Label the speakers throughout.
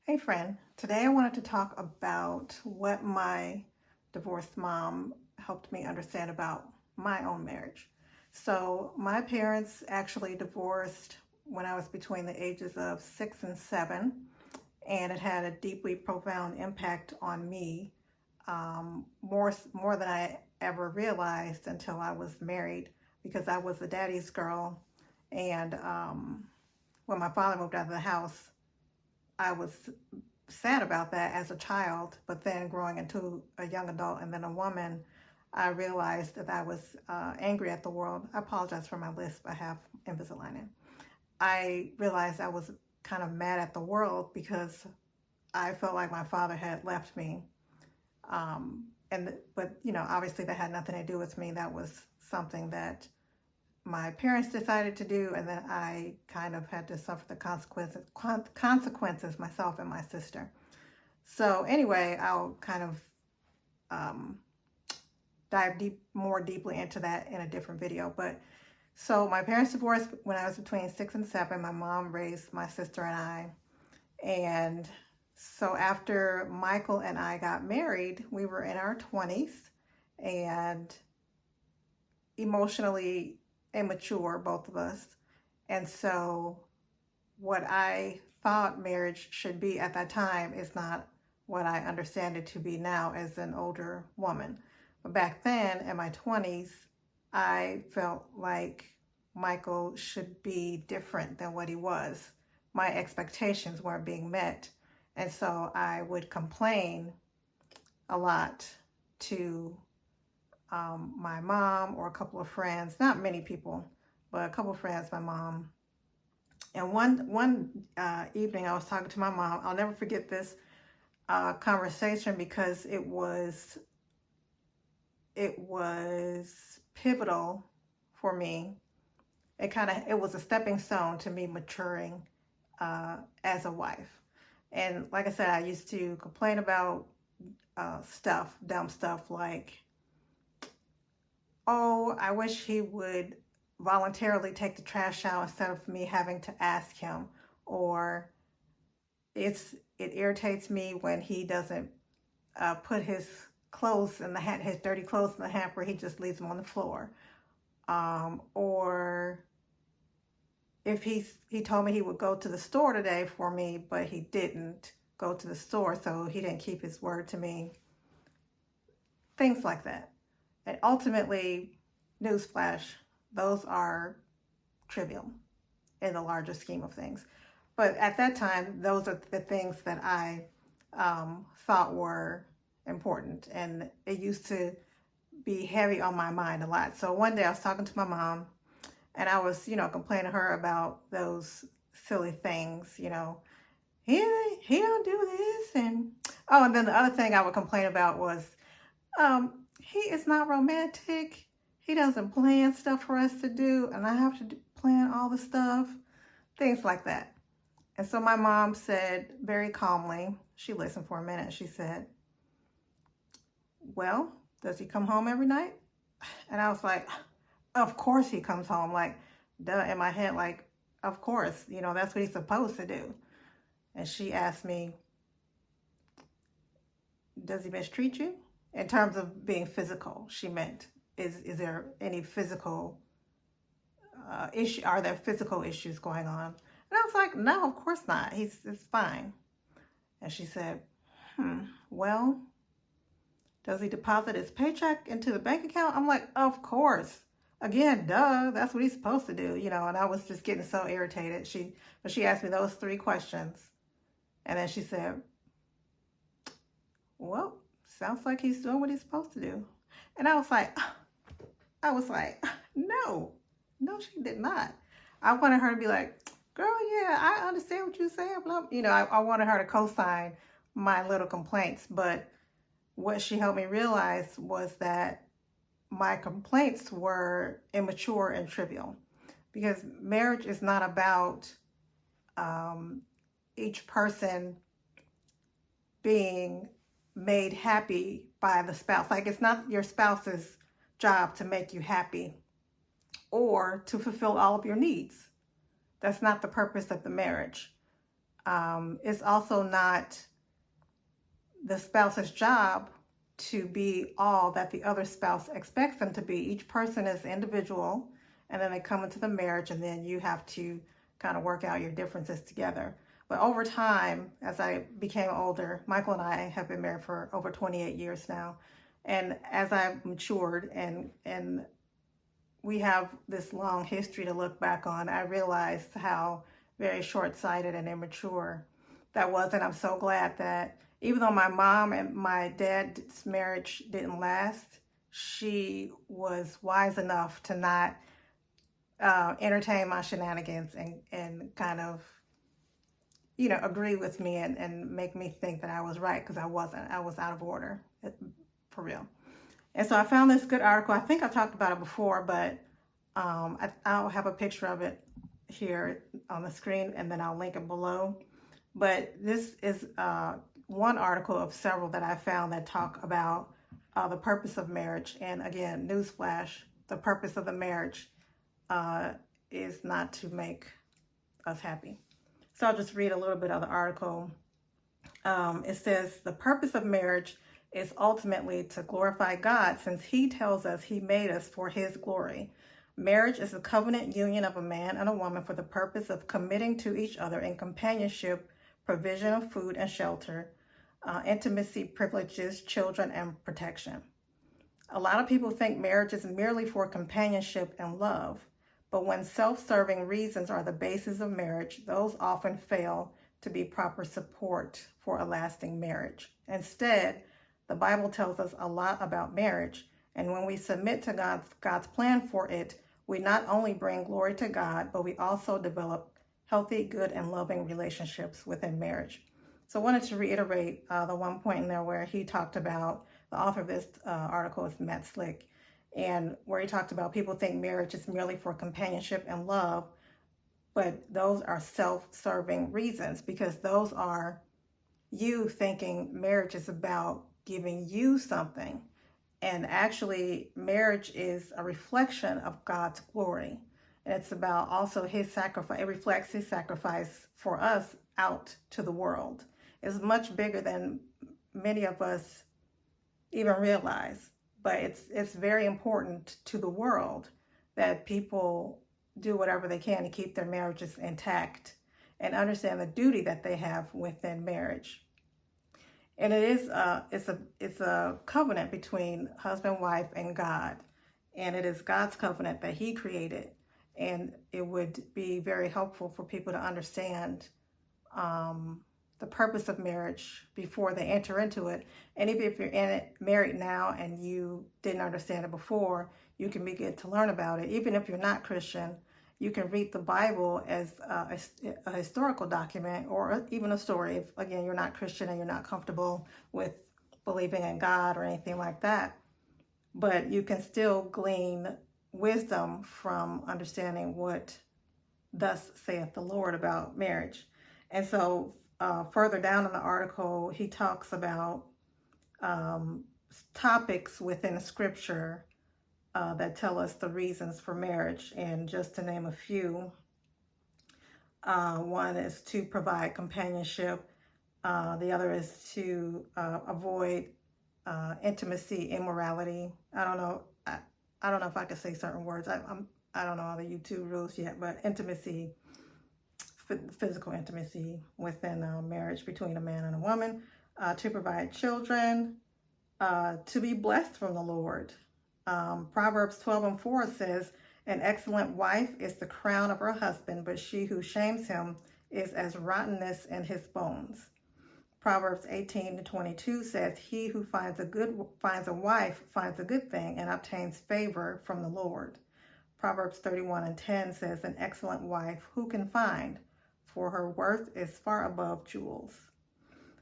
Speaker 1: Hey friend, today I wanted to talk about what my divorced mom helped me understand about my own marriage. So my parents actually divorced when I was between the ages of 6 and 7, and it had a deeply profound impact on me, more than I ever realized until I was married, because I was a daddy's girl, and when my father moved out of the house, I was sad about that as a child, but then growing into a young adult and then a woman, I realized that I was angry at the world. I apologize for my lisp. I have Invisalign. I realized I was kind of mad at the world because I felt like my father had left me. But obviously that had nothing to do with me. That was something that my parents decided to do, and then I kind of had to suffer the consequences myself and my sister. So anyway, I'll kind of um, dive more deeply into that in a different video. But so my parents divorced when I was between 6 and 7. My mom raised my sister and I, and so after Michael and I got married, we were in our 20s and emotionally immature, both of us. And so what I thought marriage should be at that time is not what I understand it to be now as an older woman. But back then, in my 20s, I felt like Michael should be different than what he was. My expectations weren't being met. And so I would complain a lot to my mom or a couple of friends, not many people, but a couple of friends, my mom. And one evening I was talking to my mom. I'll never forget this conversation because it was pivotal for me. It was a stepping stone to me maturing as a wife. And like I said, I used to complain about dumb stuff like, oh, I wish he would voluntarily take the trash out instead of me having to ask him, or it irritates me when he doesn't put his clothes in his dirty clothes in the hamper. He just leaves them on the floor. Or if he told me he would go to the store today for me, but he didn't go to the store, so he didn't keep his word to me. Things like that. And ultimately, newsflash, those are trivial in the larger scheme of things. But at that time, those are the things that I thought were important. And it used to be heavy on my mind a lot. So one day I was talking to my mom, and I was, complaining to her about those silly things, he don't do this. And then the other thing I would complain about was, he is not romantic. He doesn't plan stuff for us to do, and I have to plan all the stuff, things like that. And so my mom said very calmly, she listened for a minute, she said, well, does he come home every night? And I was like, of course he comes home. Like, duh, in my head, like, of course, that's what he's supposed to do. And she asked me, does he mistreat you? In terms of being physical, she meant, is there any physical issue? Are there physical issues going on? And I was like, no, of course not. It's fine. And she said, well, does he deposit his paycheck into the bank account? I'm like, of course. Again, duh, that's what he's supposed to do, and I was just getting so irritated. She asked me those 3 questions. And then she said, well, sounds like he's doing what he's supposed to do. And I was like, no, she did not. I wanted her to be like, girl, yeah, I understand what you're saying. I wanted her to co-sign my little complaints. But what she helped me realize was that my complaints were immature and trivial, because marriage is not about each person being made happy by the spouse. Like, it's not your spouse's job to make you happy or to fulfill all of your needs. That's not the purpose of the marriage. It's also not the spouse's job to be all that the other spouse expects them to be. Each person is individual, and then they come into the marriage, and then you have to kind of work out your differences together. But over time, as I became older, Michael and I have been married for over 28 years now. And as I matured and we have this long history to look back on, I realized how very short-sighted and immature that was. And I'm so glad that even though my mom and my dad's marriage didn't last, she was wise enough to not entertain my shenanigans and kind of, agree with me and make me think that I was right, because I wasn't. I was out of order, for real. And so I found this good article. I think I talked about it before, but I'll have a picture of it here on the screen, and then I'll link it below. But this is one article of several that I found that talk about the purpose of marriage. And again, newsflash, the purpose of the marriage is not to make us happy. So I'll just read a little bit of the article. It says, the purpose of marriage is ultimately to glorify God, since he tells us he made us for his glory. Marriage is a covenant union of a man and a woman for the purpose of committing to each other in companionship, provision of food and shelter, intimacy, privileges, children, and protection. A lot of people think marriage is merely for companionship and love, but when self-serving reasons are the basis of marriage, those often fail to be proper support for a lasting marriage. Instead, the Bible tells us a lot about marriage, and when we submit to God's plan for it, we not only bring glory to God, but we also develop healthy, good, and loving relationships within marriage. So I wanted to reiterate the one point in there where he talked about, the author of this article is Matt Slick, and where he talked about people think marriage is merely for companionship and love, but those are self-serving reasons, because those are you thinking marriage is about giving you something. And actually, marriage is a reflection of God's glory. And it's about also his sacrifice. It reflects his sacrifice for us out to the world. It's much bigger than many of us even realize. But it's very important to the world that people do whatever they can to keep their marriages intact and understand the duty that they have within marriage. And it's a covenant between husband, wife, and God. And it is God's covenant that he created. And it would be very helpful for people to understand the purpose of marriage before they enter into it. And even if you're in it, married now, and you didn't understand it before, you can begin to learn about it. Even if you're not Christian, you can read the Bible as a historical document, or even a story. If, again, you're not Christian and you're not comfortable with believing in God or anything like that. But you can still glean wisdom from understanding what thus saith the Lord about marriage. And so further down in the article, he talks about topics within Scripture that tell us the reasons for marriage. And just to name a few, one is to provide companionship. The other is to avoid intimacy, immorality. I don't know if I could say certain words. I don't know all the YouTube rules yet, but intimacy, physical intimacy within marriage between a man and a woman, to provide children, to be blessed from the Lord. Proverbs 12:4 says, an excellent wife is the crown of her husband, but she who shames him is as rottenness in his bones. Proverbs 18:22 says, he who finds a wife finds a good thing and obtains favor from the Lord. Proverbs 31:10 says, an excellent wife who can find? For her worth is far above jewels.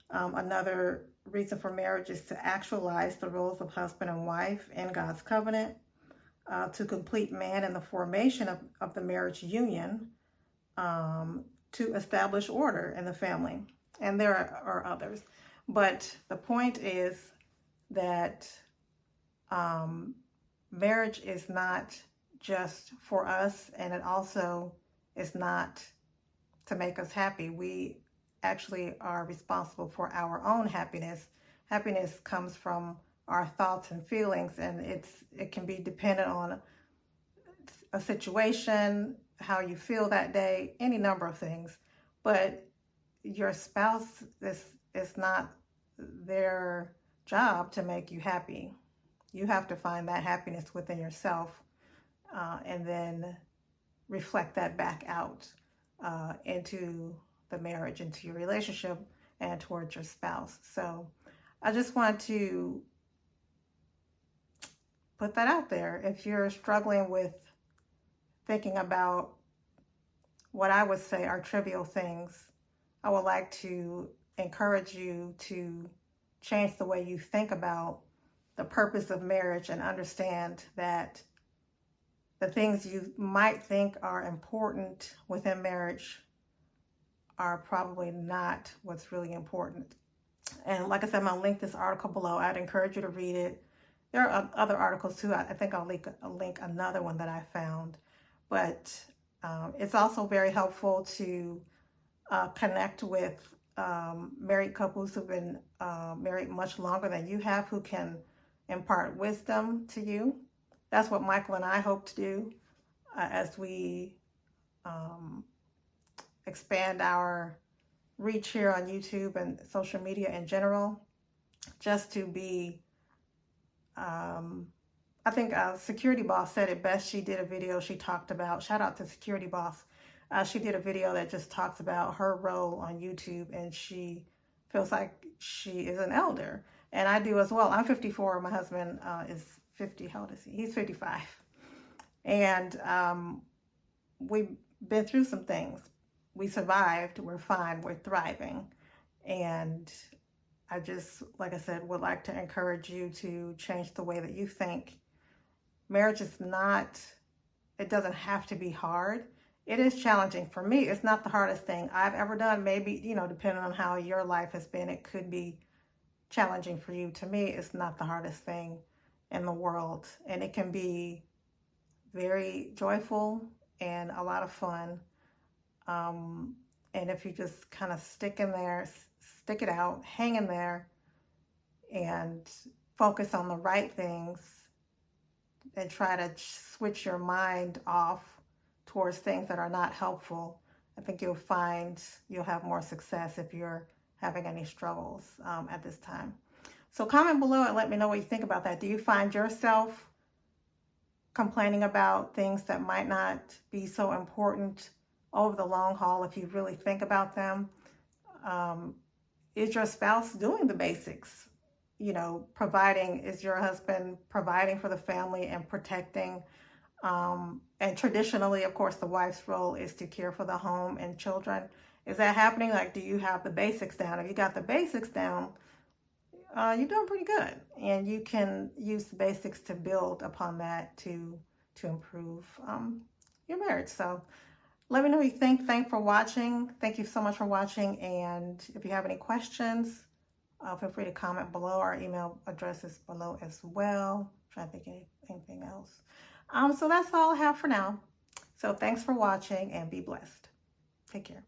Speaker 1: Another reason for marriage is to actualize the roles of husband and wife in God's covenant, to complete man in the formation of the marriage union, to establish order in the family. And there are others. But the point is that marriage is not just for us, and it also is not to make us happy. We actually are responsible for our own happiness. Happiness comes from our thoughts and feelings, and it can be dependent on a situation, how you feel that day, any number of things. But your spouse is not their job to make you happy. You have to find that happiness within yourself, and then reflect that back out into the marriage, into your relationship, and towards your spouse. So I just want to put that out there. If you're struggling with thinking about what I would say are trivial things, I would like to encourage you to change the way you think about the purpose of marriage and understand that the things you might think are important within marriage are probably not what's really important. And like I said, I'm going to link this article below. I'd encourage you to read it. There are other articles too. I think I'll link another one that I found. But it's also very helpful to connect with married couples who've been married much longer than you have, who can impart wisdom to you. That's what Michael and I hope to do as we expand our reach here on YouTube and social media in general, just to be, I think Security Boss said it best. She did a video, she talked about, shout out to Security Boss. She did a video that just talks about her role on YouTube, and she feels like she is an elder. And I do as well. I'm 54. My husband is 50. How old is he? He's 55. And we've been through some things. We survived. We're fine. We're thriving. And I just, like I said, would like to encourage you to change the way that you think. Marriage is not, it doesn't have to be hard. It is challenging. For me, it's not the hardest thing I've ever done. Maybe, depending on how your life has been, it could be challenging for you. To me, it's not the hardest thing in the world. And it can be very joyful and a lot of fun. And if you just kind of stick in there, stick it out, hang in there, and focus on the right things, and try to switch your mind off towards things that are not helpful, I think you'll find you'll have more success if you're having any struggles at this time. So comment below and let me know what you think about that. Do you find yourself complaining about things that might not be so important over the long haul if you really think about them? Is your spouse doing the basics? Providing, is your husband providing for the family and protecting? And traditionally, of course, the wife's role is to care for the home and children. Is that happening? Like, do you have the basics down? If you got the basics down, you're doing pretty good. And you can use the basics to build upon that to improve your marriage. So let me know what you think. Thanks for watching. Thank you so much for watching. And if you have any questions, feel free to comment below. Our email address is below as well. I'm trying to think of anything else. So that's all I have for now. So thanks for watching and be blessed. Take care.